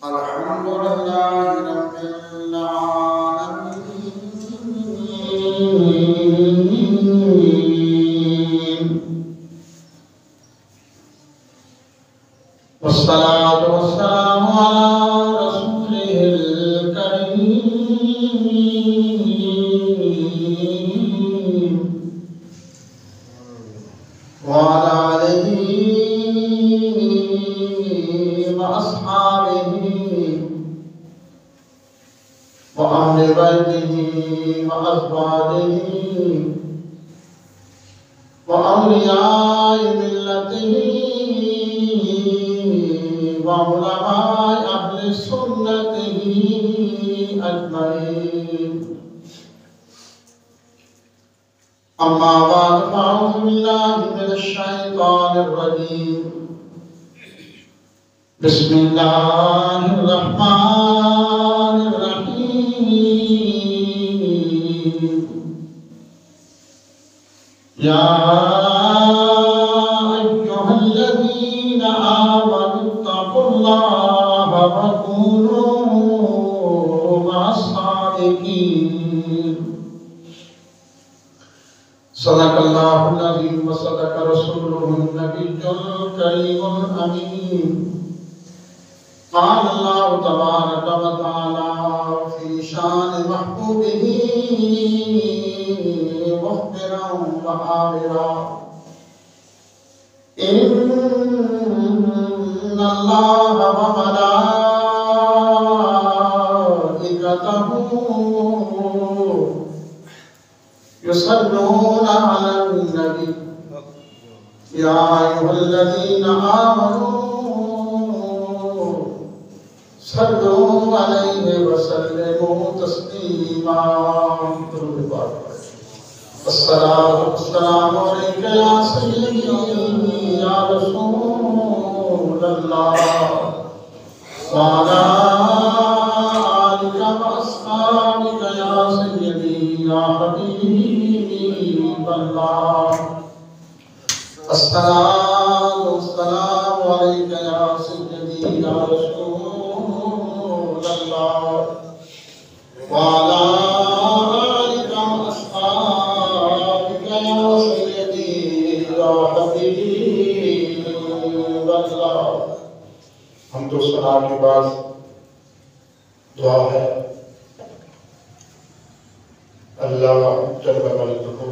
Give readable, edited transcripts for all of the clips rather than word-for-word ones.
الحمد لله رب العالمين والصلاة والسلام على رسوله الكريم وعلى آله وأصحابه وأهل بيته وأزواجه وأولياء ملته وعلماء أهل سنته أجمعين. أما بعد فأعوذ بالله من الشيطان الرجيم. بسم الله الرحمن الرحيم. يا أيها الذين آمنوا اتقوا الله وكونوا مع الصادقين. صدق الله العظيم وصدق رسوله النبي الكريم الأمين. قال الله تبارك وتعالى في شان محبوبه مخبرا وآمرا: إن الله وملائكته يصلون على النبي يا أيها الذين آمنوا صلوا عليه وسلموا تسليما. الصلاة والسلام عليك يا سيدي يا رسول الله وعلى آلك وأصحابك يا سيدي يا حبيب الله. الصلاة والسلام عليك يا سيدي يا رسول الله وعلى آلك وأصحابك يا سيدي يا حبيب الله. حمد و ثنا کے بعد دعا ہے: اللہ جل مجدہ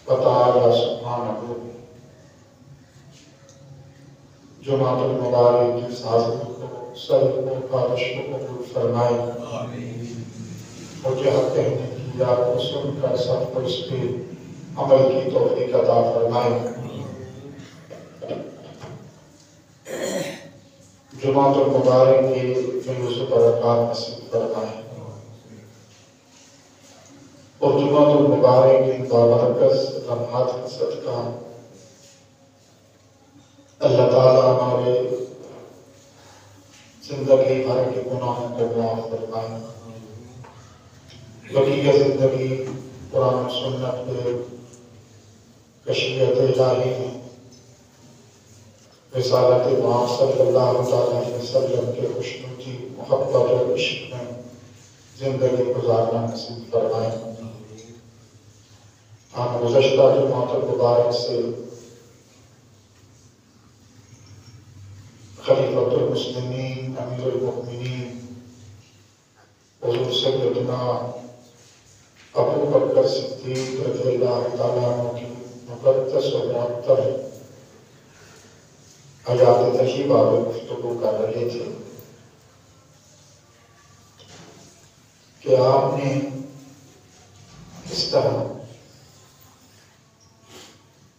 و تعالی سبحانہ جمعۃ المبارک کی سعادت کو سر و بارش کو قبول فرمائے اور جو حق کہنے کی یا کو سن کر سب کو اس پہ عمل کی توفیق عطا فرمائے. جمعۃ المبارک کی فیض و برکات نصیب فرمائے اور جمعۃ المبارک کی بابرکت لمحات کا صدقہ اللہ تعالیٰ ہمارے زندگی بھر کے گناہوں کو معاف فرمائے. بقیہ زندگی قرآن و سنت کے کشیت الہی میں رسالت امام صلی اللہ علیہ وسلم کے خوشنودی محبت اور عشق میں زندگی گزارنا نصیب فرمائے. ہم گزشتہ جمعۃ المبارک سے خلیفۃ المسلمین امیر المؤمنین حضور سیدنا ابو بکر صدیق رضی اللہ تعالیٰ عنہ کی مقدس و معطر حیات طیبہ میں گفتگو کر رہے تھے کہ آپ نے کس طرح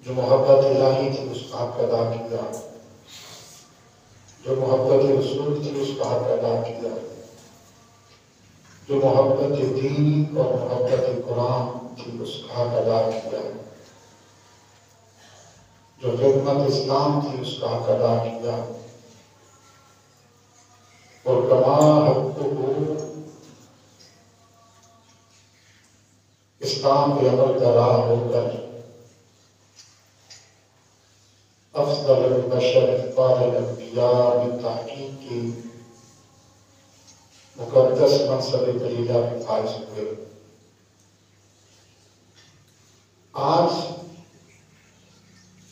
جو محبت الہی تھی اس کا حق ادا کیا، جو محبت رسول تھی اس کا حق ادا کیا، جو محبت دین اور محبت قرآن تھی اس کا حق ادا کیا، جو خدمت اسلام تھی اس کا حق ادا کیا، اور کما حقہ اسلام کے عمل کا راہ ہو کر افضل البشر افضل الانبیاء بالتحقیق کی مقدس منصب جلیلہ میں فائز ہوئے۔ آج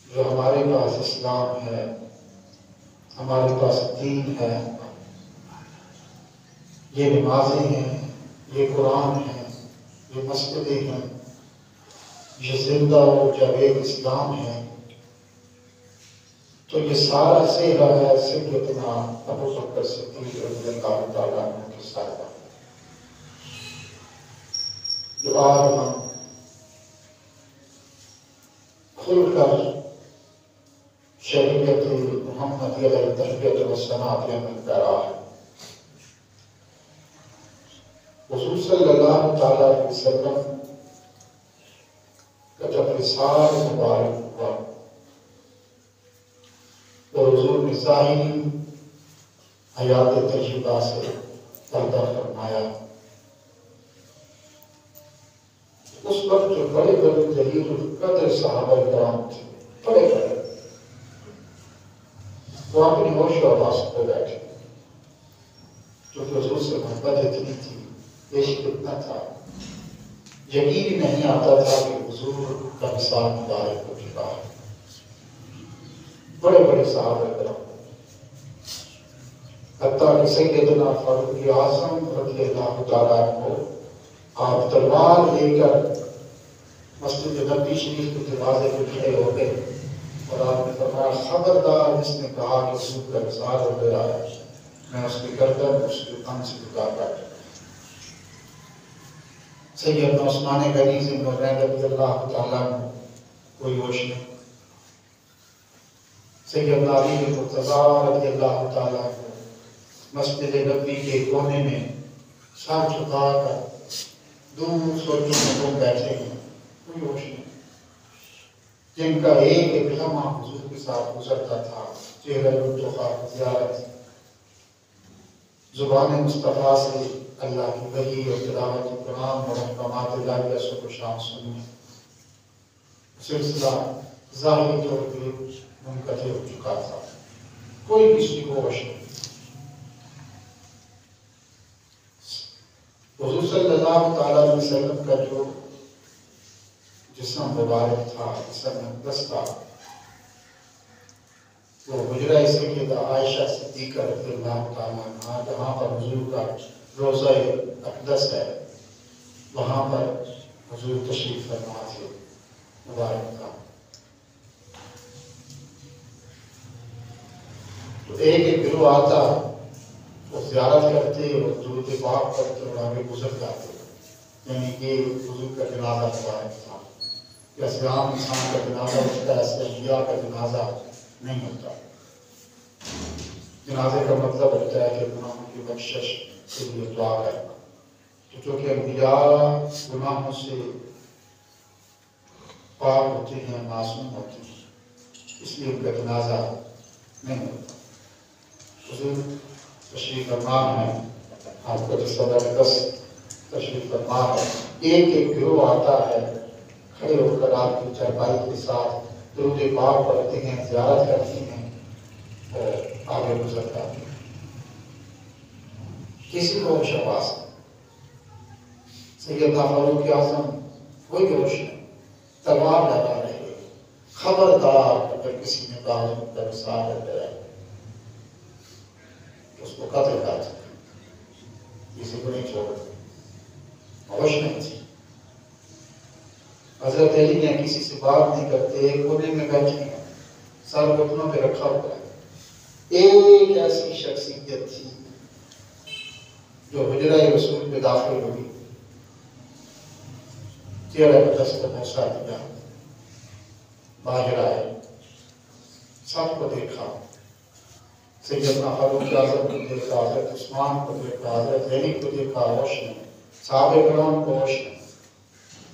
جو ہمارے پاس اسلام ہے، ہمارے پاس دین ہے، یہ نمازیں ہیں، یہ قرآن ہے، یہ مسجدیں ہیں، یہ زندہ و جاوید اسلام ہے، تو یہ سارا سہرا ہے سیدنا ابو بکر صدیق رضی اللہ تعالیٰ عنہ کے ساتھ، جو آج ہم کھل کر شریعت محمدیہ علیہ تربیت و صنعت میں عمل کر رہا ہے۔ حضور صلی اللہ تعالیٰ علیہ وسلم کا جب وصال مبارک ہوا اور حضور نے ظاہری حیات طیبہ سے پردہ فرمایا، اس وقت جو بڑے بڑے جلیل القدر صحابہ کرام تھے، بڑے بڑے، وہ اپنی ہوش و حواس پہ بیٹھے، کیونکہ حضور سے محبت اتنی تھی، عشق اتنا تھا، یقین نہیں آتا تھا کہ حضور کا وصال مبارک ہو چکا ہے۔ بڑے بڑے صحابہ کرام، حتیٰ کہ سیدنا فاروق اعظم رضی اللہ تعالیٰ عنہ آپ تلوار لے کر مسجد نبوی شریف کے دروازے پہ کھڑے ہو گئے اور آپ نے فرمایا خبردار جس نے کہا کہ حضور کا وصال ہو گیا ہے، میں اس کی گردن اس کے تن سے جدا کر دوں۔ سیدنا عثمان غنی بن نورین رضی اللہ تعالیٰ عنہ کوئی ہوش نہیں، سیدنا علی بن مرتضیٰ رضی اللہ تعالیٰ عنہ مسجد نبوی کے کونے میں سر جھکا کر دور سوچوں میں لوگ بیٹھے ہیں، کوئی ہوش نہیں، جن کا ایک ایک لمحہ حضور کے ساتھ گزرتا تھا، چہرہ لطف زیارت، زبان مصطفیٰ سے اللہ کی وحی اور تلاوت قرآن اور احکامات الہیہ صبح و شام سننے، سلسلہ ظاہری طور پہ منقطع ہو چکا تھا، کوئی کسی کو ہوش نہیں۔ حضور صلی اللہ تعالیٰ علیہ وسلم کا جو جسم مبارک تھا، جسم مقدس تھا، وہ حجرہ سیدہ عائشہ صدیقہ رضی اللہ تعالیٰ عنہا، جہاں پر حضور کا روضہ اقدس ہے، وہاں پر حضور تشریف فرما تھے، مبارک تھا۔ تو ایک ایک گروہ آتا، وہ زیارت کرتے اور درود پاک پڑھتے اور آگے گزر جاتے، یعنی کہ حضور کا جنازہ مبارک تھا۔ جیسے عام انسان کا جنازہ ہوتا ہے، ایسے انبیاء کا جنازہ نہیں ہوتا۔ جنازے کا مطلب ہوتا ہے کہ گناہوں کی بخشش کے لیے دعا کرنا، تو چونکہ انبیاء گناہوں سے پاک ہوتے ہیں، معصوم ہوتے ہیں، اس لیے ان کا جنازہ نہیں ہوتا۔ حضور تشریف فرما ہے، آپ کا جسم اقدس تشریف فرما ہے، ایک ایک گروہ آتا ہے، کھڑے ہو کر آپ کی چارپائی کے ساتھ درود پاک پڑھتے ہیں، زیارت کرتے ہیں اور آگے گزر جاتے ہیں، کسی کو ہوش حواس نہیں۔ سیدنا فاروق اعظم کوئی ہوش نہیں، تلوار لگا رہے، خبردار اگر کسی نے کہا ان کا وصال ہو گیا تو اس کو قتل کر سکتے، کسی کو نہیں چھوڑ، ہوش نہیں تھی۔ حضرت علی نے کسی سے بات نہیں کرتے، ایک کونے میں بیٹھے ہیں، سر گھٹنوں پہ رکھا ہوا ہے۔ ایک ایسی شخصیت تھی جو حجرہ رسول میں داخل ہوئی، چہرہ اقدس کو بوسہ دیا، باہر آئے، سب کو دیکھا، سیدنا فاروق اعظم کو دیکھا، حضرت عثمان کو دیکھا، حضرت علی کو دیکھا، ہوش نہیں، صحابہ کرام کو ہوش نہیں۔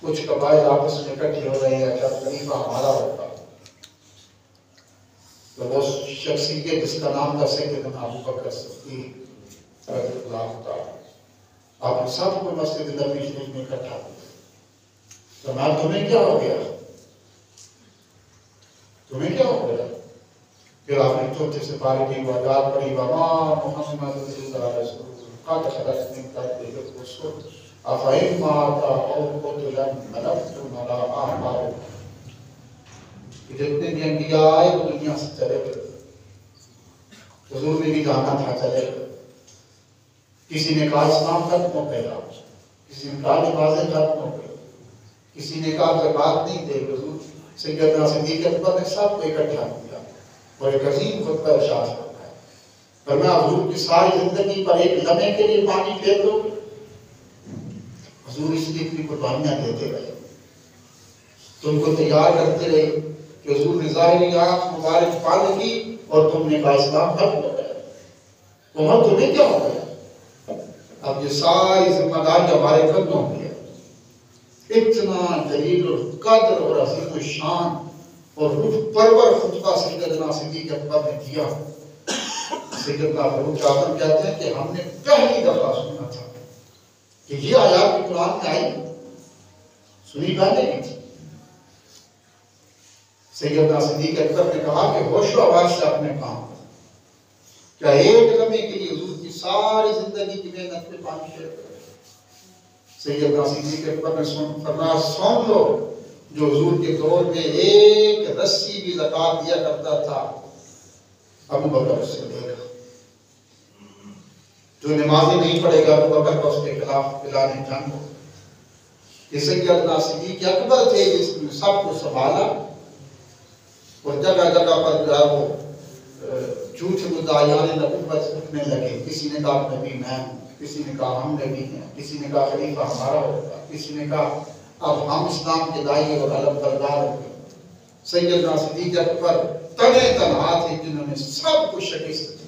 کچھ قبائل آپس میں اکٹھے ہو رہے ہیں، اچھا خلیفہ ہمارا ہوگا، تو وہ شخصیت جس کا نام تھا سیدنا ابو بکر صدیق رضی اللہ تعالیٰ، آپ سب کو مسجد نبوی شریف میں اکٹھا ہوئے، تو میں تمہیں کیا ہو گیا، تمہیں کیا ہو گیا؟ پھر آپ نے چوتھے سے پارے کی وعدات پڑھی، وما محمد رسول اللہ قد خلت من قبلهم الرسل افإن مات أو قتل انقلبتم على أعقابكم. جتنے بھی انبیاء آئے وہ دنیا سے چلے گئے، حضور نے بھی جانا تھا چلے گئے. کسی نے کہا اسلام ختم ہو گیا، کسی نے کہا نمازیں ختم ہو گئی، کسی نے کہا زکات نہیں دے. حضور سیدنا صدیق اکبر نے سب کو اکٹھا کیا اور ایک عظیم خطبہ ارشاد فرمایا. فرمایا حضور کی ساری زندگی پر ایک لمحے کے لیے پانی پھیر دو گے؟ حضور اس لیے اپنی قربانیاں دیتے رہے، تم کو تیار کرتے رہے کہ حضور نے ظاہری آنکھ مبارک بند کی اور تم نے کہا اسلام ختم ہو گیا. عمر تمہیں کیا ہو گیا؟ اب یہ ساری ذمہ داری ہمارے قدموں میں ہے. اتنا جلیل القدر اور عظیم الشان اور روح پرور خطبہ سیدنا صدیق اکبر نے دیا. سیدنا فاروق اعظم کہتے ہیں کہ ہم نے پہلی دفعہ سنا تھا کہ یہ آیات بھی قرآن میں آئی، سنی پہلے نہیں تھی. سیدنا صدیق اکبر نے کہا کہ ہوش و حواس سے اپنے کام کریں. کیا ایک لمحے کے لیے حضور کی ساری زندگی کی محنت پہ پانی پھیر کریں؟ سیدنا صدیق اکبر نے فرمایا سن لو، جو حضور کے دور میں ایک رسی بھی زکات دیا کرتا تھا ابو بکر صدیق. جو نمازیں نہیں پڑھے گا ابو بکر کا اس کے خلاف اعلان جنگ ہو. یہ سیدنا صدیق اکبر تھے جس نے سب کو سنبھالا اور جگہ جگہ پر جو ہے وہ جھوٹے مدعیان نبوت اٹھنے لگے. کسی نے کہا نبی میں ہوں، کسی نے کہا ہم نبی ہیں، کسی نے کہا خلیفہ ہمارا ہوگا، کسی نے کہا اب ہم اسلام کے داعی اور علم بردار ہوں گے. سیدنا صدیق اکبر تنے تنہا تھے جنہوں نے سب کو شکست دی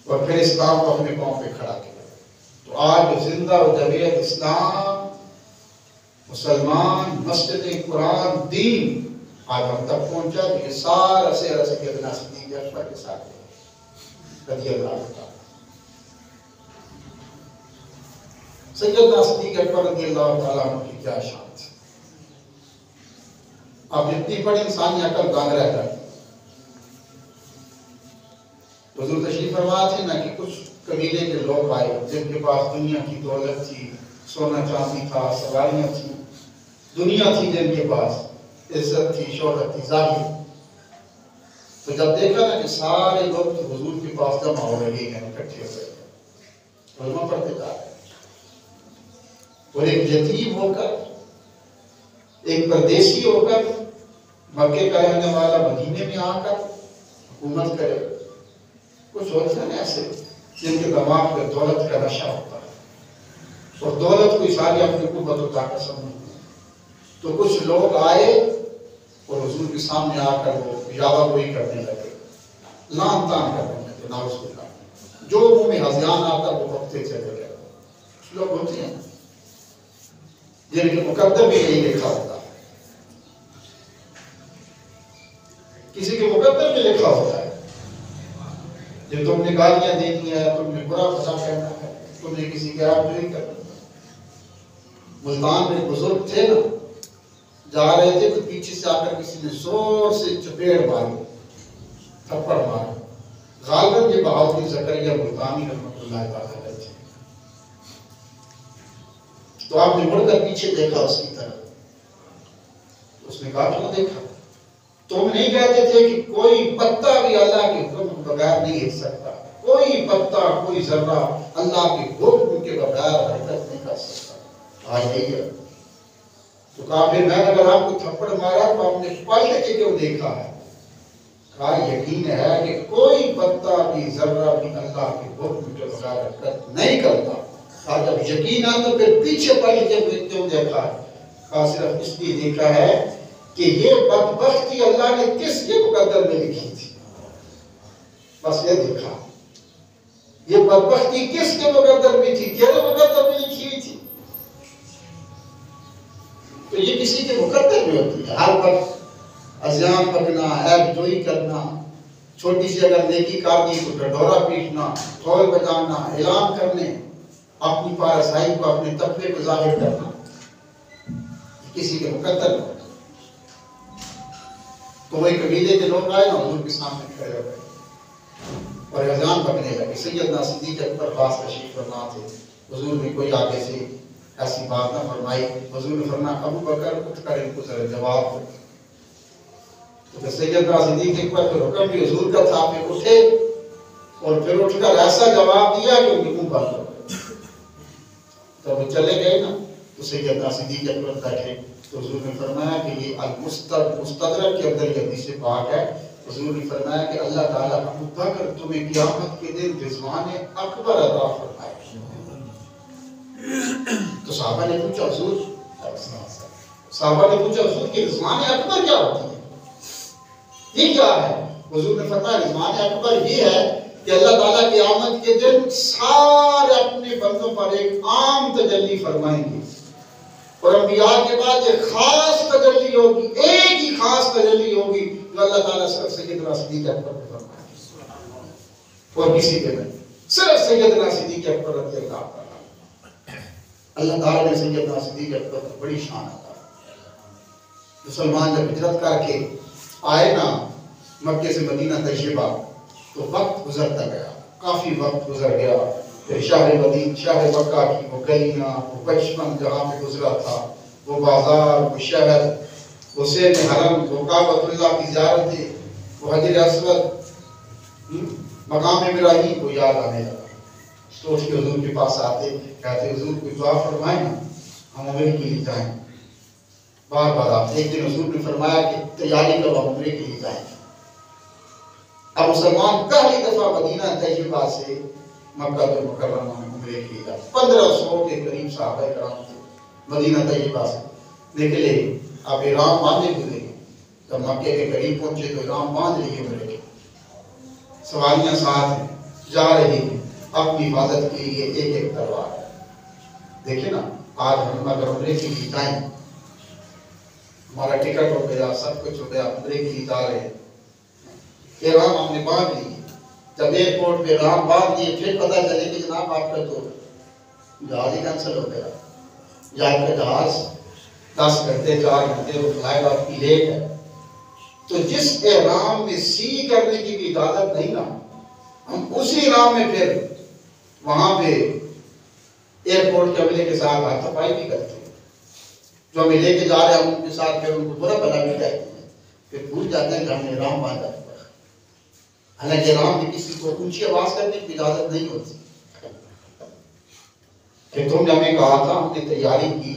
اور پھر اسلام کو اپنے پاؤں پہ کھڑا کیا. تو آج زندہ و جاوید اسلام، مسلمان، مسجد قرآن، دین آج ہم تک پہنچا. تو یہ سارا سیرا سیدنا صدیق اکبر کے ساتھ ہے رضی اللہ عنہ. سیدنا صدیق اکبر رضی اللہ تعالیٰ عنہ کی کیا شان تھی. اب جتنی بڑی انسانی عقل گانگ رہ جاتی. حضور تشریف فرما تھے نا کہ کچھ قبیلے کے لوگ آئے جن کے پاس دنیا کی دولت تھی، سونا چاندی تھا، سواریاں تھیں، دنیا تھی جن کے پاس، عزت تھی، شہرت تھی، ظاہر. تو جب دیکھا نا کہ سارے لوگ تو حضور کے پاس جمع ہو رہے ہیں، اکٹھے ہو رہے ہیں، کلمہ پڑھتے جا رہے ہیں، اور ایک یتیم ہو کر، ایک پردیسی ہو کر، مکے کا رہنے والا مدینے میں آ کر حکومت کرے. کچھ ہوتے ہیں ایسے جن کے دماغ میں دولت کا نشہ ہوتا ہے اور دولت کو ساری اپنی قوت و طاقت سمجھتے ہیں. تو کچھ لوگ آئے اور حضور کے سامنے آ کر وہ یاوہ گوئی کرنے لگے، لان تان کرنے لگے، نعوذ باللہ. جو منہ میں ہذیان آتا وہ وقتے چلے گئے. کچھ لوگ ہوتے ہیں جن کے مقدر میں یہی لکھا ہوتا ہے، کسی کے مقدر میں لکھا ہوتا ہے جب تم نے گالیاں دینی ہے، تم نے برا بھلا کہنا ہے، تم نے کسی کے آپ نہیں کرنا. ملتان میں بزرگ تھے نا، جا رہے تھے تو پیچھے سے آ کر کسی نے زور سے چپیڑ ماری، تھپڑ مارا. غالباً یہ بہاؤدین زکریا ملتانی رحمۃ اللہ تعالیٰ علیہ تھے. تو آپ نے مڑ کر پیچھے دیکھا اس کی طرف. اس نے کہا کیوں دیکھا؟ تم نہیں کہتے تھے کہ کوئی پتا بھی اللہ کے حکم کے بغیر نہیں ہل سکتا، کوئی پتا، کوئی ذرہ اللہ کے حکم کے بغیر حرکت نہیں کر سکتا. آج یہی ہے. تو کہا پھر میں اگر آپ کو تھپڑ مارا تو آپ نے پلٹ کے کیوں دیکھا ہے؟ کہا یقین ہے کہ کوئی پتا بھی ذرہ بھی اللہ کے حکم کے بغیر حرکت نہیں کرتا. کہا جب یقین ہے تو پھر پیچھے پلٹ کے کیوں دیکھا ہے؟ کہا صرف اس لیے دیکھا ہے کہ یہ بدبختی اللہ نے کس کے مقدر میں لکھی تھی، بس یہ دیکھا. یہ بدبختی کس کے مقدر میں تھی؟ تیرے مقدر میں لکھی ہوئی تھی. تو یہ کسی کے مقدر میں ہوتی ہے. ہر وقت اذیان پکنا، عیب جوئی کرنا، چھوٹی سی اگر نیکی کر دی تو ڈھڈورا پیٹنا، ڈھول بجانا، اعلان کرنے، اپنی پارسائی کو، اپنے تقوی کو ظاہر کرنا، کسی کے مقدر میں. تو وہی قبیلے کے لوگ آئے نا حضور کے سامنے کھڑے ہو گئے. اور اذان پکنے لگے. سیدنا صدیق اکبر پاس تشریف فرما تھے. حضور نے کوئی آگے سے ایسی بات نہ فرمائی. حضور نے فرمایا ابو بکر اٹھ کر ان کو ذرا جواب دو. تو سیدنا صدیق اکبر پھر حکم بھی حضور کا تھا, پھر اٹھے اور پھر اٹھ کر ایسا جواب دیا کہ ان کے منہ بند ہو گئے. جب وہ چلے گئے نا تو سیدنا صدیق اکبر بیٹھے تو حضور نے فرمایا کہ یہ مستدرک کے اندر یہ حدیث پاک ہے. حضور نے فرمایا کہ اللہ تعالیٰ ابو بکر تمہیں قیامت کے دن رضوان اکبر عطا فرمائے. تو صحابہ نے پوچھا حضور کہ رضوان اکبر کیا ہوتی ہے, یہ کیا ہے؟ حضور نے فرمایا رضوان اکبر یہ ہے کہ اللہ تعالیٰ قیامت کے دن سارے اپنے بندوں پر ایک عام تجلی فرمائیں گے, اور انبیاء کے بعد ایک خاص تجلی ہوگی, ایک ہی خاص تجلی ہوگی جو اللہ تعالیٰ صرف سیدنا صدیق اکبر کو فرمائے گا, اور کسی کے نہیں, صرف سیدنا صدیق اکبر رضی اللہ عنہ. اللہ تعالیٰ نے سیدنا صدیق اکبر کو بڑی شان عطا. مسلمان جب ہجرت کر کے آئے نا مکے سے مدینہ طیبہ تو وقت گزرتا گیا, کافی وقت گزر گیا. پھر شہر مکہ کی وہ گلیاں, وہ بچپن جہاں پہ گزرا تھا, وہ بازار, وہ شہر, وہ سین حرم, وہ کعبۃ اللہ کی زیارتیں, وہ حجر اسود, مقام ابراہیم کو یاد آنے لگا. سوچ کے حضور کے پاس آتے, کہتے حضور کوئی دعا فرمائے نا, ہم عمرے کے لیے جائیں. بار بار آتے. ایک دن حضور نے فرمایا کہ تیاری کرو, ہم عمرے کے لیے جائیں. اب مسلمان پہلی دفعہ مدینہ طیبہ سے مکہ المکرمہ میں عمرے کے لیے 1500 کے قریب صحابہ کرام تھے. مدینہ طیبہ سے نکلے. اب احرام باندھے ہوئے ہیں. جب مکے کے قریب پہنچے تو احرام باندھ لیے عمرے کے. سواریاں ساتھ ہیں, جا رہی ہیں اپنی حفاظت کے لیے ایک ایک تلوار. دیکھیں نا آج ہم اگر عمرے کے لیے جائیں, ہمارا ٹکٹ ہو گیا, سب کچھ ہو گیا, عمرے کے لیے جا رہے ہیں, احرام ہم نے باندھ لیے. جب ایئرپورٹ پہ احرام باندھ لیے پھر پتہ چلے کہ جناب آپ کا تو جہاز ہی کینسل ہو گیا, یا آپ کا جہاز 10 گھنٹے 4 گھنٹے وہ فلائٹ آپ کی لیٹ ہے. تو جس احرام میں سی کرنے کی بھی اجازت نہیں نا, ہم اسی احرام میں پھر وہاں پہ ایئرپورٹ کے عملے کے ساتھ ہاتھ صفائی بھی کرتے ہیں. جو ہمیں لے کے جا رہے ہیں ہم ان کے ساتھ پھر ان کو برا بلا بھی کہتے ہیں, پھر بھول جاتے ہیں کہ ہم نے احرام باندھا. حالانکہ احرام میں کسی کو اونچی آواز کرنے کی اجازت نہیں ہوتی. کہ تم نے ہمیں کہا تھا, ہم نے تیاری کی,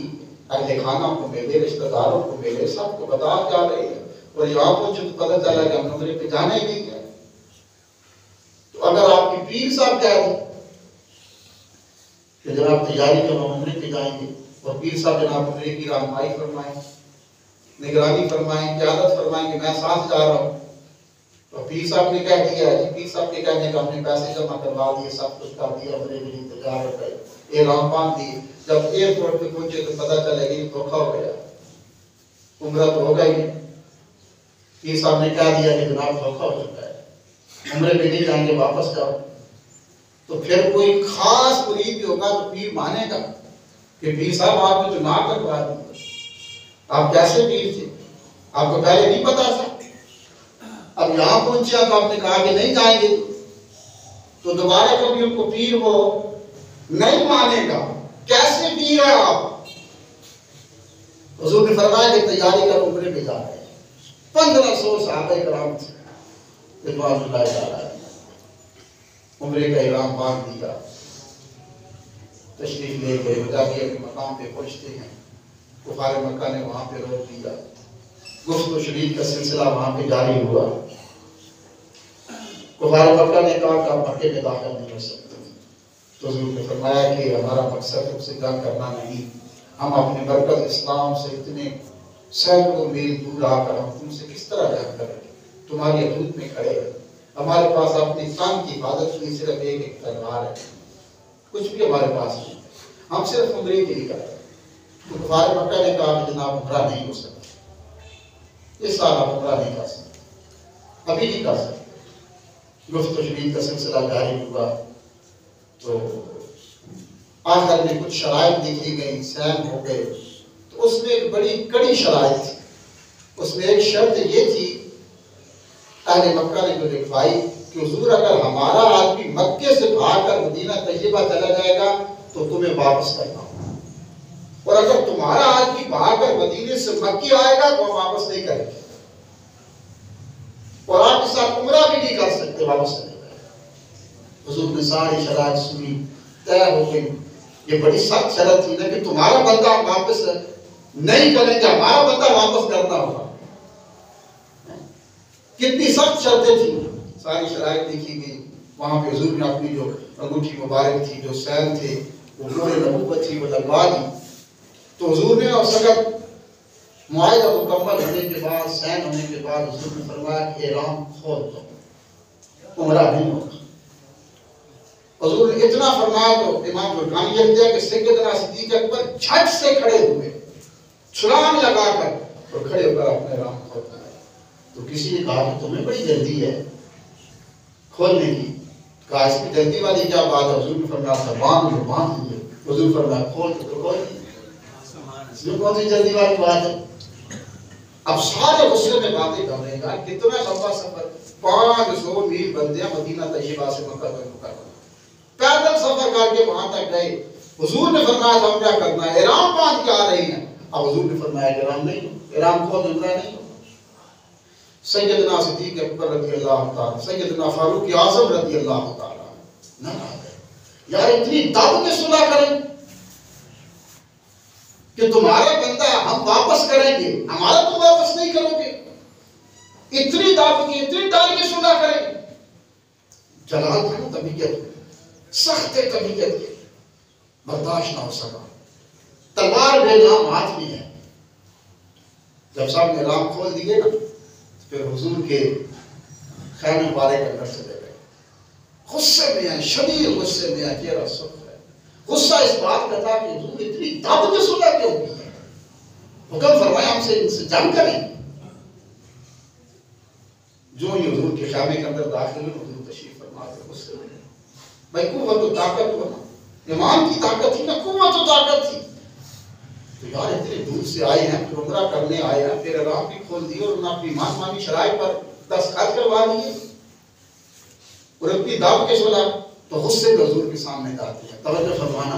اہل خانہ کو ملے, رشتہ داروں کو ملے, سب کو بتا جا رہے ہیں, اور یہاں پہنچے تو پتہ چلا کہ ہم عمرے پہ جانا ہی نہیں ہے. تو اگر آپ کے پیر صاحب کہہ دیں کہ جناب تیاری کرو ہم عمرے پہ جائیں گے, اور پیر صاحب جناب عمرے کی رہنمائی فرمائیں, نگرانی فرمائیں, قیادت فرمائیں کہ میں ساتھ جا رہا ہوں, تو پیر صاحب نے کہہ دیا ہے, پیر صاحب کے کہنے کا ہم نے پیسے جمع کروا دیے, سب کچھ کر دیا, عمرے کے لیے تیار ہو گئے, احرام باندھ دیے. جب ایئرپورٹ پہ پہنچے تو پتہ چلے کہ دھوکا ہو گیا, عمرہ تو ہو گئی. پیر صاحب نے کہہ دیا کہ جناب دھوکا ہو چکا ہے, عمرے پہ نہیں جائیں گے, واپس جاؤ. تو پھر کوئی خاص مرید بھی ہوگا تو پیر مانے گا کہ پیر صاحب آپ نے تو نہ کروا دی, آپ کیسے پیر تھے, آپ کو پہلے نہیں پتا تھا. اب یہاں پہنچا تو آپ نے کہا کہ نہیں جائیں گے, تو دوبارہ کبھی ان کو پیر وہ نہیں مانے گا. کیسے پیر ہے آپ؟ حضور نے فرمایا کہ تیاری کر عمرے پہ جا رہے ہیں. 1500 صحابہ کرام تھے رضوان اللہ تعالیٰ. عمرے کا احرام باندھ دیا, تشریف لے گئے. حدیبیہ کے مقام پہ پہنچتے ہیں, کفار مکہ نے وہاں پہ روک دیا. گفت و شریف کا سلسلہ وہاں پہ جاری ہوا. کفار مکہ نے کہا کہ آپ مکے میں داخل نہیں ہو سکتے. تو حضور نے فرمایا کہ ہمارا مقصد تم سے جنگ کرنا نہیں, ہم اپنے مرکز اسلام سے اتنے سینکڑوں میل دور آ کر ہم تم سے کس طرح جنگ کریں گے, تمہاری حدود میں کھڑے ہیں. ہمارے پاس اپنی تن کی حفاظت کے لیے صرف ایک تلوار ہے, کچھ بھی ہمارے پاس نہیں, ہم صرف عمرے کے لیے کریں. تو کفار مکہ نے کہا کہ جناب عمرہ نہیں ہو سکتا, اس سال آپ عمرہ نہیں کر سکتے, ابھی نہیں کر سکتے. گفت و شریف کا سلسلہ جاری ہوا تو آخر میں کچھ شرائط لکھی گئی, سین ہو گئے. تو اس میں ایک بڑی کڑی شرائط تھی. اس میں ایک شرط یہ تھی, اہل مکہ نے جو لکھوائی کہ حضور اگر ہمارا آدمی مکے سے بھاگ کر مدینہ طیبہ چلا جائے گا تو تمہیں واپس کرنا ہوگا، اور اگر تمہارا آدمی بھاگ کر مدینے سے مکے آئے گا تو ہم واپس نہیں کریں گے، اور آپ کے ساتھ عمرہ بھی نہیں کر سکتے، واپس نہیں کریں گے۔ حضور نے ساری شرائط سنی، طے ہو گئی۔ یہ بڑی سخت شرط تھی نا کہ تمہارا بندہ ہم واپس نہیں کریں گے، ہمارا بندہ واپس کرنا ہوگا۔ کتنی سخت شرطیں تھیں، ساری شرائط لکھی گئی۔ وہاں پہ حضور نے اپنی جو انگوٹھی مبارک تھی، جو سین تھے، وہ مہر نبوت تھی، وہ لگوا دی۔ تو حضور نے اور سگت معاہدہ مکمل ہونے کے بعد، سین ہونے کے بعد، حضور نے فرمایا کہ احرام کھول دو، عمرہ نہیں ہوگا۔ حضور نے اتنا فرمایا تو امام برقانی لکھتے ہیں کہ سیدنا صدیق اکبر جھٹ سے کھڑے ہوئے، چھلانگ لگا کر اور کھڑے ہو کر اپنے احرام کھول دیا۔ تو کسی نے کہا کہ تمہیں بڑی جلدی ہے کھولنے کی، کہا اس کی جلدی والی کیا بات ہے؟ حضور نے فرمایا تھا باندھ لیجیے۔ حضور فرمایا کھول تو کھول دیجیے، اس میں کون سی جلدی والی بات ہے؟ اب سارے غصے میں باتیں کر رہے ہیں، کتنا لمبا سفر، 500 میل بندے مدینہ طیبہ سے مکہ مکرمہ، پیدل سفر کر کے وہاں تک گئے۔ حضور نے فرمایا تھا عمرہ کرنا ہے، احرام باندھ کے آ رہی ہیں۔ اب حضور نے فرمایا کہ احرام نہیں ہو، احرام کھول عمرہ نہیں ہو۔ سیدنا صدیق اکبر رضی اللہ تعالیٰ، سیدنا فاروق اعظم رضی اللہ تعالیٰ نہ آ گئے، یار اتنی دب کے صلح کریں کہ تمہارا بندہ ہم واپس کریں گے، ہمارا تم واپس نہیں کرو گے، اتنی دب کی، اتنی ڈال کے صلح کریں۔ جلال تھا نا طبیعت میں، سخت طبیعت کے، برداشت نہ ہو سکا، تلوار بے نام ہاتھ میں ہے۔ جب سب نے احرام کھول دیے نا، پھر حضور کے خیمے مبارک کے اندر چلے گئے، غصے میں ہیں، شدید غصے میں ہیں، چہرہ سرخ ہے۔ غصہ اس بات کا تھا کہ حضور اتنی دب کے صلح کیوں کی ہے؟ حکم فرمایا ہم سے ان سے جنگ کریں۔ جو ہی حضور کے خیمے کے اندر داخل ہوئے، حضور تشریف فرما کے غصے میں بھائی قوت و طاقت ہوا نا، ایمان کی طاقت تھی نا، قوت و طاقت تھی، تو یار اتنے دور سے آئے ہیں، پھر عمرہ کرنے آئے ہیں، پھر احرام بھی کھول دیے اور انہوں نے اپنی ایمان مانی شرائط پر دستخط کروا دیے، اور اتنی دب کے صلح، تو غصے میں حضور کے سامنے جاتے ہیں۔ توجہ فرمانا،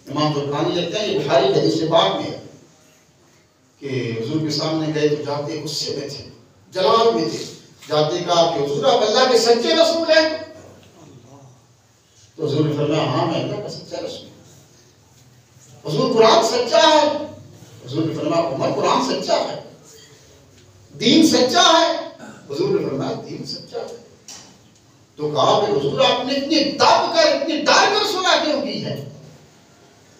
امام برقانی لکھتے ہیں، یہ بخاری کے حدیث پاک میں ہے کہ حضور کے سامنے گئے تو جاتے غصے میں تھے، جلال میں تھے، جاتے کہا کہ حضور آپ اللہ کے سچے رسول ہیں؟ تو حضور نے فرمایا ہاں میں اللہ کا سچا رسول ہوں۔ حضور قرآن سچا ہے؟ حضور نے فرمایا عمر قرآن سچا ہے، دین سچا ہے؟ حضور نے فرمایا دین سچا ہے۔ تو کہا کہ حضور آپ نے اتنی دب کر، اتنی ڈر کر صلح کیوں کی ہے؟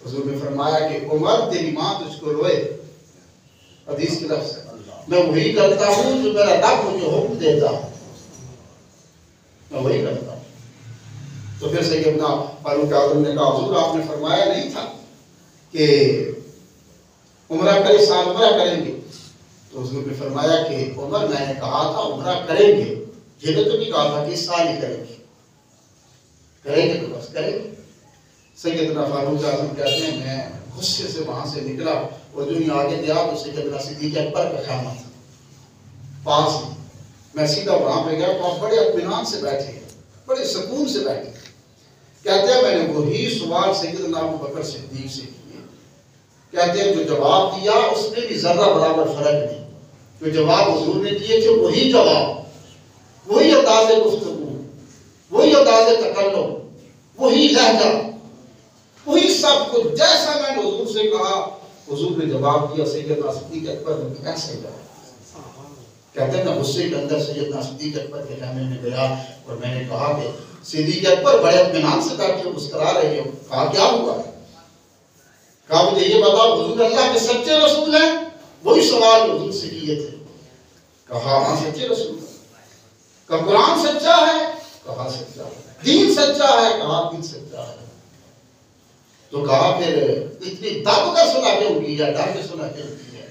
حضور نے فرمایا کہ عمر تیری ماں تجھ کو روئے، حدیث کے لفظ ہے، میں وہی کرتا ہوں جو میرا رب مجھے حکم دیتا ہے، میں وہی کرتا ہوں۔ تو پھر سیدنا فاروق اعظم نے کہا حضور آپ نے فرمایا نہیں تھا کہ عمرہ کرے سال عمرہ کریں گے؟ تو حضور نے فرمایا کہ عمر میں نے کہا تھا عمرہ کریں گے، یہ تو نہیں کہا تھا کہ اس سال ہی کریں گے، کریں گے تو بس کریں گے۔ سیدنا فاروق اعظم کہتے ہیں میں غصے سے وہاں سے نکلا اور جو ہی آگے گیا تو سیدنا صدیق اکبر کا خیمہ تھا پاس ہی، میں سیدھا وہاں پہ گیا تو آپ بڑے اطمینان سے بیٹھے ہیں، بڑے سکون سے بیٹھے، کہتے ہیں میں نے وہی سوال سیدنا ابو بکر صدیق سے کیے، کہتے ہیں جو جواب دیا اس میں بھی ذرہ برابر فرق نہیں، جو جواب حضور نے دیے تھے وہی جواب، وہی انداز گفتگو، وہی انداز تکلم، وہی لہجہ، وہی سب کچھ جیسا میں نے حضور سے کہا حضور نے جواب دیا۔ سیدنا صدیق اکبر نے بھی ایسے جواب، کہتے ہیں میں غصے کے اندر سیدنا صدیق اکبر کے خیمے میں گیا اور میں نے کہا کہ صدیق اکبر بڑے اطمینان سے بیٹھے ہو، مسکرا رہے ہو، کہا کیا ہوا ہے؟ کہا مجھے یہ بتاؤ حضور اللہ کے سچے رسول ہیں؟ وہی سوال حضور سے کیے تھے، کہا ہاں سچے رسول ہیں۔ کہا قرآن سچا ہے؟ کہا سچا ہے۔ دین سچا ہے؟ کہا دین سچا ہے۔ تو کہا پھر اتنی دب کر صلح کیوں کی ہے، ڈر کے صلح کیوں کی ہے؟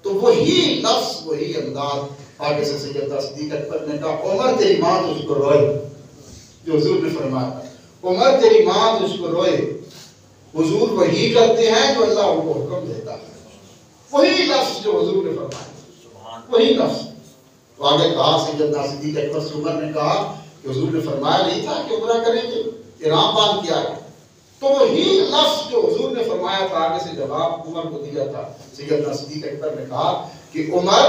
تو وہی لفظ، وہی انداز آگے سے سیدنا صدیق اکبر نے کہا عمر تیری ماں تجھ کو روئے، جو حضور نے فرمایا عمر تیری ماں تجھ کو روئے، حضور وہی کرتے ہیں جو اللہ ان کو حکم دیتا ہے، وہی لفظ جو حضور نے فرمایا، وہی لفظ۔ تو آگے کہا سیدنا صدیق اکبر سے عمر نے کہا کہ حضور نے فرمایا نہیں تھا کہ عمرہ کریں گے، احرام باندھ کیا ہے؟ تو وہی لفظ جو حضور نے فرمایا تھا آگے سے جواب عمر کو دیا تھا، سیدنا صدیق اکبر نے کہا کہ عمر،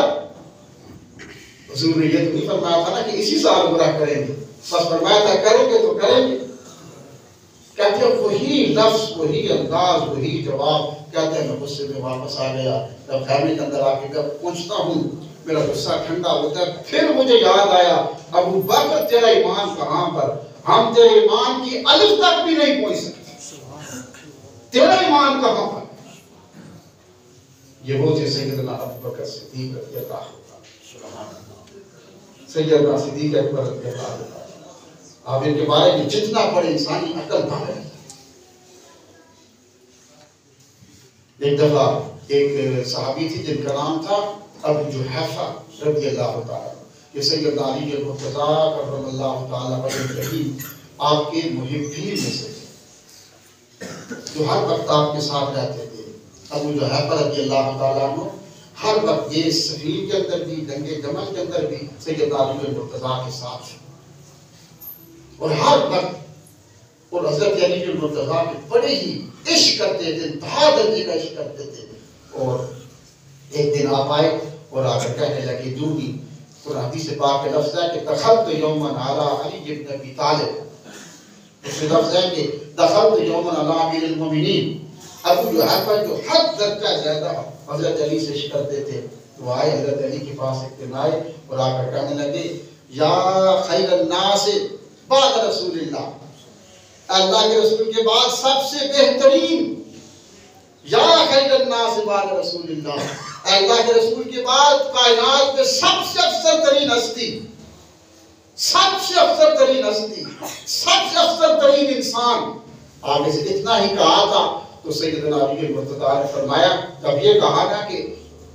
حضور نے یہ تو نہیں فرمایا تھا نا کہ اسی سال عمرہ کریں گے، بس فرمایا تھا کریں گے تو کریں گے۔ کہتے ہیں وہی لفظ، وہی انداز، وہی جواب، کہتے ہیں میں غصے میں واپس آ گیا۔ جب فیملی کے اندر آ کے جب پہنچتا ہوں میرا غصہ ٹھنڈا ہوتا ہے، پھر مجھے یاد آیا ابو بکر تیرا ایمان کہاں پر، ہم تیرے ایمان کی الف تک بھی نہیں پہنچ سکتے، تیرا ایمان کہاں پر؟ یہ وہ تھے سیدنا ابو بکر صدیق رضی اللہ عنہ، سیدنا صدیق اکبر رضی اللہ عنہ۔ آپ ان کے بارے میں جتنا پڑھے انسانی عقل نہ ہے۔ ایک دفعہ ایک صحابی تھی جن کا نام تھا ابو جحیفہ رضی اللہ تعالیٰ، یہ سیدنا علی المرتضیٰ کرم اللہ تعالیٰ وجہہ آپ کے محبین میں سے جو ہر وقت آپ کے ساتھ رہتے تھے۔ ابو جحیفہ رضی اللہ تعالیٰ عنہ ہر وقت یہ سفیر کے اندر بھی، جنگ جمل کے اندر بھی سیدنا علی المرتضیٰ کے ساتھ، اور ہر وقت اور حضرت علی المرتضیٰ کے بڑے ہی عشق کرتے تھے، انتہا درجے کا عشق کرتے تھے۔ اور ایک دن آپ آئے اور آ کر کہنے لگے دونی، اور حدیث پاک کے لفظ ہے کہ دخلت یومن علی علی بن ابی طالب، اس میں لفظ ہے کہ دخلت یومن علی امیر المومنین۔ ابو جحیفہ جو حد درجہ زیادہ حضرت علی سے عشق کرتے تھے، وہ آئے حضرت علی کے پاس ایک دن آئے اور آ کر کہنے لگے یا خیر الناس بعد رسول اللہ، اللہ کے رسول کے بعد سب سے بہترین، یا خیر الناس بعد رسول اللہ، اللہ کے رسول کے بعد کائنات میں سب سے افضل ترین ہستی، سب سے افضل ترین ہستی، سب سے افضل ترین انسان۔ آگے سے اتنا ہی کہا تھا تو سیدنا علی المرتضیٰ نے فرمایا، جب یہ کہا نا کہ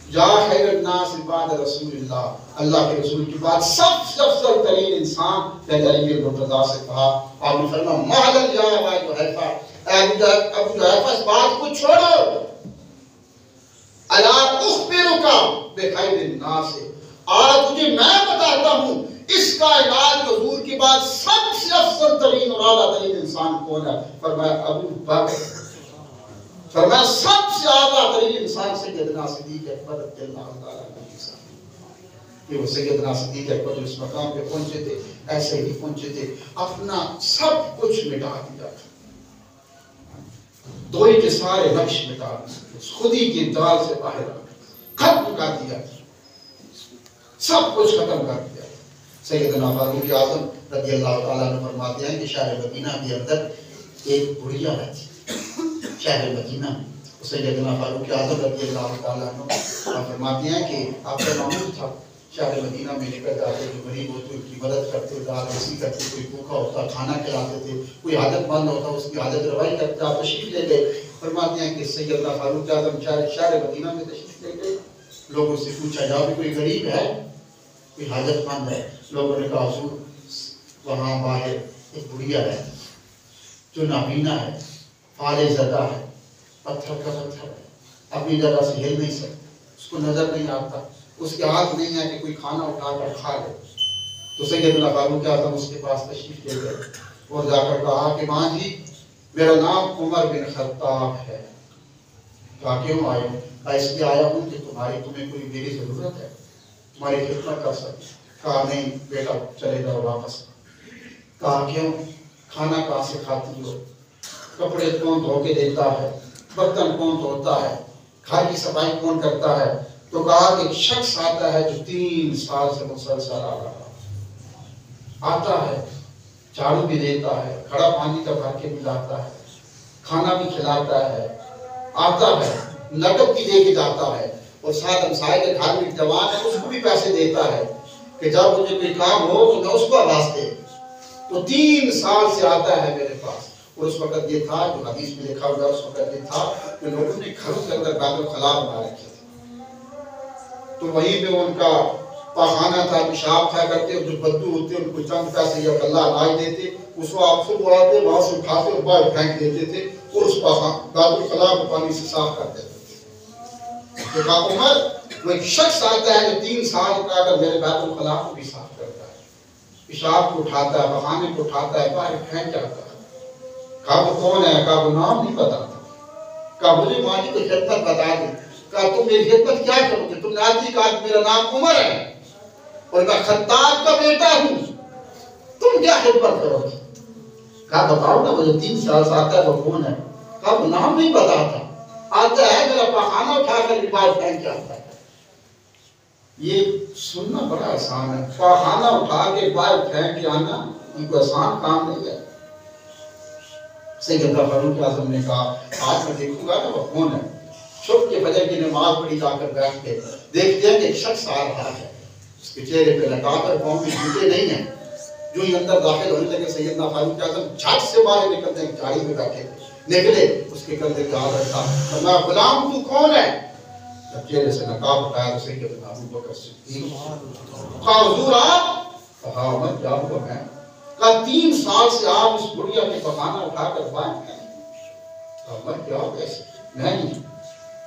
یا خیر الناس بعد رسول اللہ، اللہ کے رسول کے بعد سب سے افضل ترین انسان، میں علی المرتضیٰ سے کہا، آپ نے فرمایا مہلل یا ابو جحیفہ، ابو جحیفہ اس بات کو چھوڑو، الا اخبرک بخیر الناس، آج تجھے میں بتاتا ہوں اس کائنات کے حضور کے بعد سب سے افضل ترین اور اعلیٰ ترین انسان کون ہے؟ فرمایا ابو بکر، فرمایا سب سے اعلیٰ ترین انسان سیدنا صدیق اکبر رضی اللہ تعالیٰ عنہ۔ کہ وہ سیدنا صدیق اکبر جو اس مقام پہ پہنچے تھے ایسے ہی پہنچے تھے، اپنا سب کچھ مٹا دیا تھا، دوئی کے سارے نقش مٹا دیے، خودی کی دال سے باہر ختم کر دیا، سب کچھ ختم کر دیا۔ سیدنا فاروق اعظم رضی اللہ تعالیٰ عنہ فرماتے ہیں کہ شہر مدینہ کے اندر ایک بڑھیا رہتی، شہر مدینہ میں سیدنا فاروق اعظم رضی اللہ تعالیٰ عنہ فرماتے ہیں کہ آپ کا معمول تھا شہر مدینہ میں لے کر جاتے، جو غریب ہوتے ان کی مدد کرتے، دار رسی کرتے، کوئی بھوکا ہوتا کھانا کھلاتے تھے، کوئی حاجت مند ہوتا اس کی حاجت روائی کرتے، آپ تشریف لے گئے۔ فرماتے ہیں کہ سیدنا فاروق اعظم شہر مدینہ میں تشریف لے گئے، لوگوں سے پوچھا جا بھی کوئی غریب ہے، کوئی حاجت مند ہے؟ لوگوں نے کہا حضور وہاں باہر ایک بڑھیا ہے جو نابینا ہے، فالے زدہ ہے، پتھر کا پتھر ہے، اپنی جگہ سے ہل نہیں سکتا، اس کو نظر نہیں آتا، اس کے ہاتھ نہیں ہے کہ کوئی کھانا اٹھا کر کھا لے۔ تو سیدنا فاروق اعظم اس کے پاس تشریف لے گئے اور جا کر کہا کہ ماں جی میرا نام عمر بن خطاب ہے۔ کہا کیوں آئے ہو؟ کہا اس لیے آیا ہوں کہ تمہیں کوئی میری ضرورت ہے، تمہاری خدمت کر سکے۔ کہا نہیں بیٹا چلے جاؤ واپس۔ کہا کیوں؟ کھانا کہاں سے کھاتی ہو؟ کپڑے کون دھو کے دیتا ہے؟ برتن کون دھوتا ہے؟ گھر کی صفائی کون کرتا ہے؟ تو کہا کہ ایک شخص آتا ہے جو 3 سال سے مسلسل آ رہا آتا ہے، جھاڑو بھی دیتا ہے، کھڑا پانی کا بھر کے بھی لاتا ہے، کھانا بھی کھلاتا ہے، آتا ہے، نقد بھی دے کے جاتا ہے، اور ساتھ ہمسائے کے گھر میں جوان ہے اس کو بھی پیسے دیتا ہے کہ جب مجھے کوئی کام ہو تو میں اس کو آواز دے۔ تو 3 سال سے آتا ہے میرے پاس، اور اس وقت یہ تھا جو حدیث میں لکھا ہوا، اس وقت یہ تھا کہ لوگوں نے گھروں کے اندر بیت الخلاء بنا رکھے تھے، تو وہیں پہ ان کا پاخانہ تھا، پیشاب تھا کرتے، جو بدو ہوتے ان کو چند پیسے یا غلہ اناج دیتے، اس کو آپ صبح آتے وہاں سے اٹھاتے اور باہر پھینک دیتے تھے، اور اس بیت الخلاء کو پانی سے صاف کر دیتے تھے۔ تو کہا عمر وہ ایک شخص آتا ہے جو 3 سال کا اگر میرے بیت الخلاء کو بھی صاف کرتا ہے، پیشاب کو اٹھاتا ہے، پخانے کو اٹھاتا ہے، باہر پھینک جاتا ہے. کہا وہ کون ہے؟ کہا وہ نام نہیں بتاتا. کہا مجھے مالی کو خدمت بتا دے. کہا تم میری خدمت کیا کرو گے؟ تم نے آج ہی کہا کہ میرا نام عمر ہے اور میں خطاب کا بیٹا ہوں، تم کیا خدمت کرو گے؟ کہا بتاؤ نا، مجھے 3 سال سے آتا ہے وہ کون ہے؟ کہا وہ نام نہیں بتاتا، آتا ہے میرا پخانہ اٹھا کر باہر پھینک جاتا ہے. یہ سننا بڑا آسان ہے، پخانہ اٹھا کے باہر پھینک جانا یہ کوئی آسان کام نہیں ہے. سیدنا فاروق اعظم نے کہا آج میں دیکھوں گا نا وہ کون ہے. چھپ کے فجر کی نماز پڑھی، جا کر بیٹھ کے دیکھتے ہیں کہ ایک شخص آ رہا ہے، اس کے چہرے پہ نقاب اور پاؤں میں جوتے نہیں ہیں. جو ہی اندر داخل ہونے لگے سیدنا فاروق اعظم جھٹ سے باہر نکلتے ہیں، گاڑی میں بیٹھے نکلے، اس کے کندھے پہ ہاتھ رکھا، فرمایا غلام تو کون ہے؟ جب چہرے سے نقاب اٹھایا تو سیدنا ابو بکر صدیق. کہا حضور آپ؟ کہا عمر کیا ہوا میں؟ کہا 3 سال سے آپ اس بڑھیا کے پخانہ اٹھا کر باہر ہیں. کہا عمر کیا ہو کیسے؟ نہیں.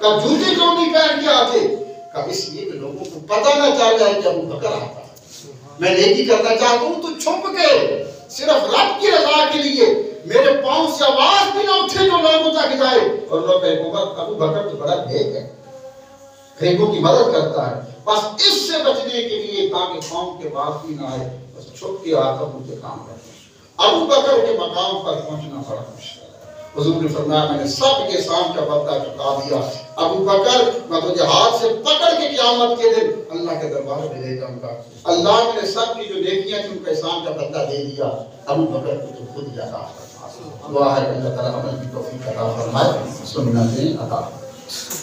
کہا جوتے کیوں نہیں پہن کے آتے؟ کہا اس لیے کہ لوگوں کو پتہ نہ چل جائے کہ ابو بکر آتا ہے. میں نیکی کرنا چاہتا ہوں تو چھپ کے صرف رب کی رضا کے لیے میرے پاؤں سے آواز بھی نہ اٹھے جو لوگوں تک جائے اور لوگ کہیں ابو بکر تو بڑا نیک ہے، غریبوں کی مدد کرتا ہے. بس اس سے بچنے کے لیے تاکہ قوم کے بات بھی نہ آئے، بس چھپ کے آتا ہوں سے کام کرتا ہوں. ابو بکر کے مقام پر پہنچنا بڑا مشکل ہے. حضور نے فرمایا میں نے سب کے سامنے کا بدلہ چکا دیا. ابو بکر میں تجھے ہاتھ سے پکڑ کے قیامت کے دن اللہ کے دربار میں لے جاؤں گا. اللہ نے سب کی جو نیکیاں تھیں ان کا احسان کا بدلہ دے دیا. ابو بکر کو تو خود عطا فرما. دعا ہے کہ اللہ تعالیٰ عمل کی توفیق عطا فرمائے، سنتیں عطا فرمائے.